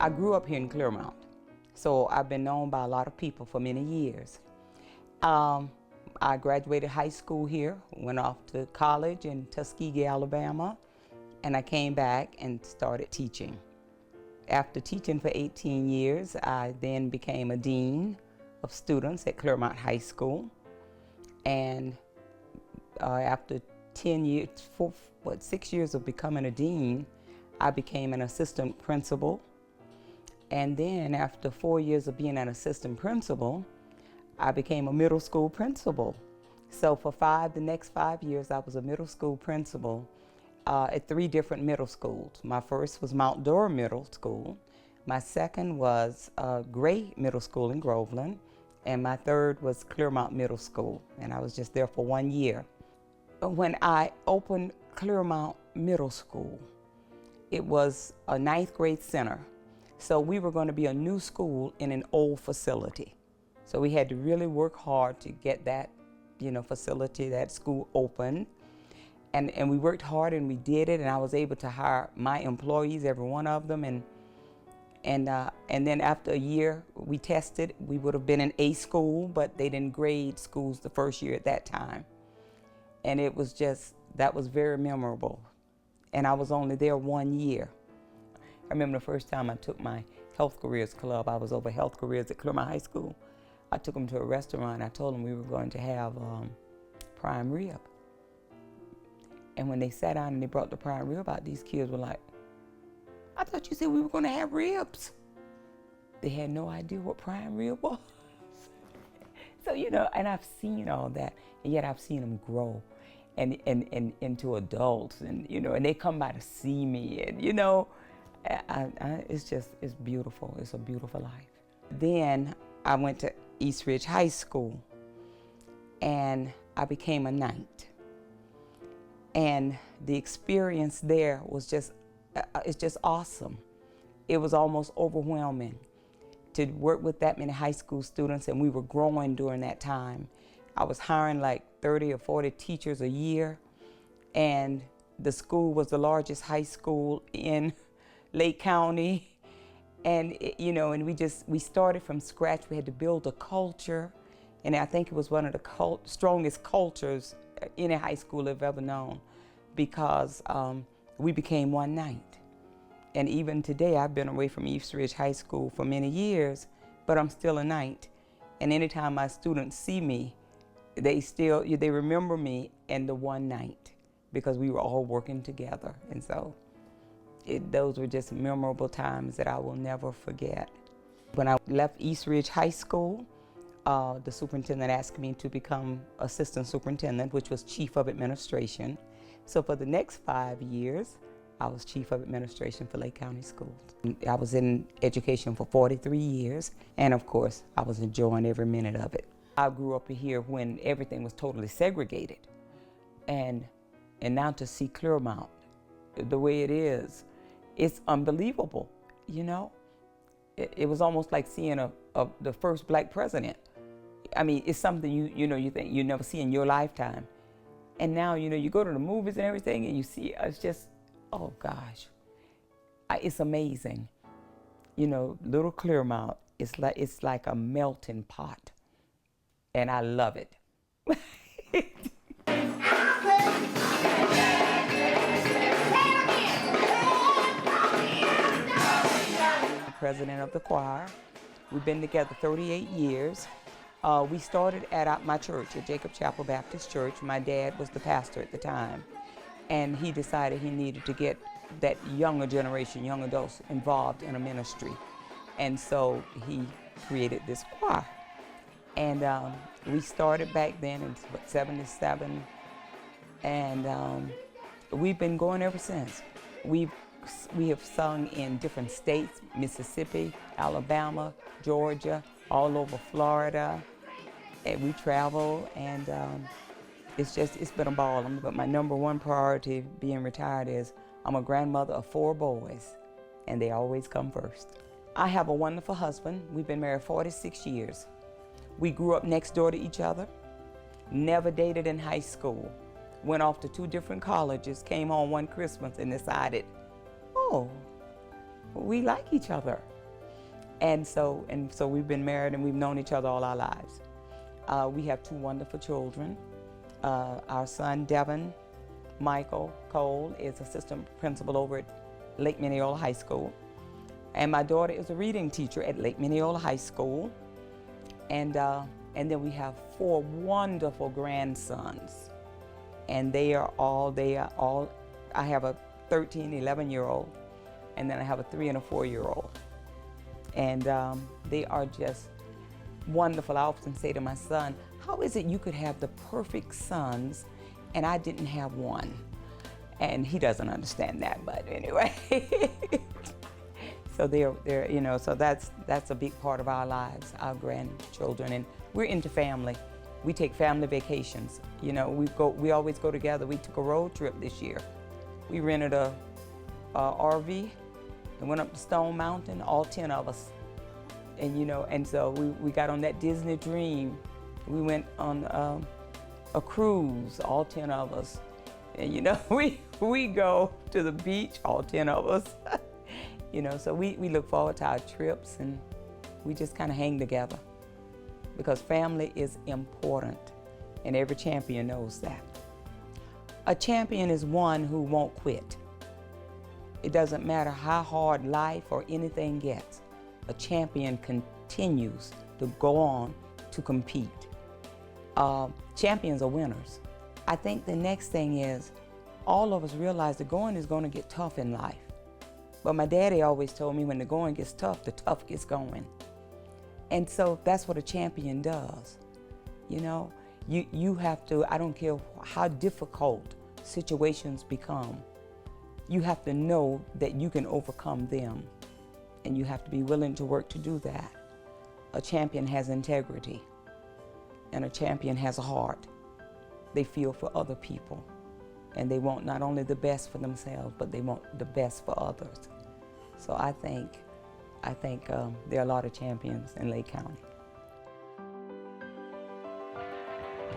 I grew up here in Clearmount, so I've been known by a lot of people for many years. I graduated high school here, went off to college in Tuskegee, Alabama, and I came back and started teaching. After teaching for 18 years, I then became a dean of students at Clearmount High School. And after 10 years, 6 years of becoming a dean, I became an assistant principal. And then after 4 years of being an assistant principal, I became a middle school principal. So for the next 5 years, I was a middle school principal at 3 different middle schools. My first was Mount Dora Middle School. My second was Gray Middle School in Groveland. And my third was Clearmount Middle School. And I was just there for 1 year. When I opened Clearmount Middle School, it was a 9th grade center. So we were going to be a new school in an old facility. So we had to really work hard to get that, facility, that school open. And we worked hard and we did it, and I was able to hire my employees, every one of them, and then after a year we tested. We would have been an A school, but they didn't grade schools the first year at that time. And it was that was very memorable. And I was only there 1 year. I remember the first time I took my health careers club. I was over health careers at Clearmount High School. I took them to a restaurant. I told them we were going to have prime rib. And when they sat down and they brought the prime rib out, these kids were like, "I thought you said we were going to have ribs." They had no idea what prime rib was. So, and I've seen all that, and yet I've seen them grow and into adults, and, and they come by to see me, and, it's beautiful. It's a beautiful life. Then I went to East Ridge High School, and I became a knight. And the experience there was it's just awesome. It was almost overwhelming to work with that many high school students, and we were growing during that time. I was hiring like 30 or 40 teachers a year, and the school was the largest high school in Lake County. And and we started from scratch. We had to build a culture, and I think it was one of the strongest cultures any high school I've ever known, because we became one night. And even today, I've been away from East Ridge High School for many years, but I'm still a knight. And anytime my students see me, they remember me and the one night, because we were all working together. And so those were just memorable times that I will never forget. When I left East Ridge High School, the superintendent asked me to become assistant superintendent, which was chief of administration. So for the next 5 years, I was chief of administration for Lake County Schools. I was in education for 43 years, and of course, I was enjoying every minute of it. I grew up here when everything was totally segregated. And now to see Clearmount the way it is, it's unbelievable, It was almost like seeing the first black president. I mean, it's something you think you never see in your lifetime. And now, you go to the movies and everything, and you see, it's just, oh gosh, it's amazing. Little Clearmount, it's like a melting pot, and I love it. President of the choir. We've been together 38 years. We started at my church, at Jacob Chapel Baptist Church. My dad was the pastor at the time, and he decided he needed to get that younger generation, young adults, involved in a ministry. And so he created this choir. And we started back then in '77, and we've been going ever since. We have sung in different states: Mississippi, Alabama, Georgia, all over Florida. And we travel, and it's been a ball. But my number one priority being retired is I'm a grandmother of 4 boys, and they always come first. I have a wonderful husband. We've been married 46 years. We grew up next door to each other, never dated in high school, went off to 2 different colleges, came home one Christmas and decided, oh, we like each other. And so we've been married and we've known each other all our lives. We have two wonderful children. Our son, Devin Michael Cole, is assistant principal over at Lake Minneola High School. And my daughter is a reading teacher at Lake Minneola High School. And then we have four wonderful grandsons. And they are all, I have a 13, 11-year-old, and then I have a 3 and a 4-year-old. And they are just wonderful. I often say to my son, how is it you could have the perfect sons and I didn't have one? And he doesn't understand that, but anyway. So they're you know, so that's a big part of our lives, our grandchildren, and we're into family. We take family vacations. You know, we always go together. We took a road trip this year. We rented a RV and went up to Stone Mountain, all 10 of us. And you know, and so we got on that Disney Dream. We went on a cruise, all 10 of us. And you know, we go to the beach, all 10 of us. You know, so we look forward to our trips, and we just kind of hang together because family is important, and every champion knows that. A champion is one who won't quit. It doesn't matter how hard life or anything gets. A champion continues to go on to compete. Champions are winners. I think the next thing is all of us realize the going is going to get tough in life. But my daddy always told me when the going gets tough, the tough gets going. And so that's what a champion does. You know, you have to, I don't care how difficult situations become, you have to know that you can overcome them. And you have to be willing to work to do that. A champion has integrity, and a champion has a heart. They feel for other people, and they want not only the best for themselves, but they want the best for others. So I think there are a lot of champions in Lake County.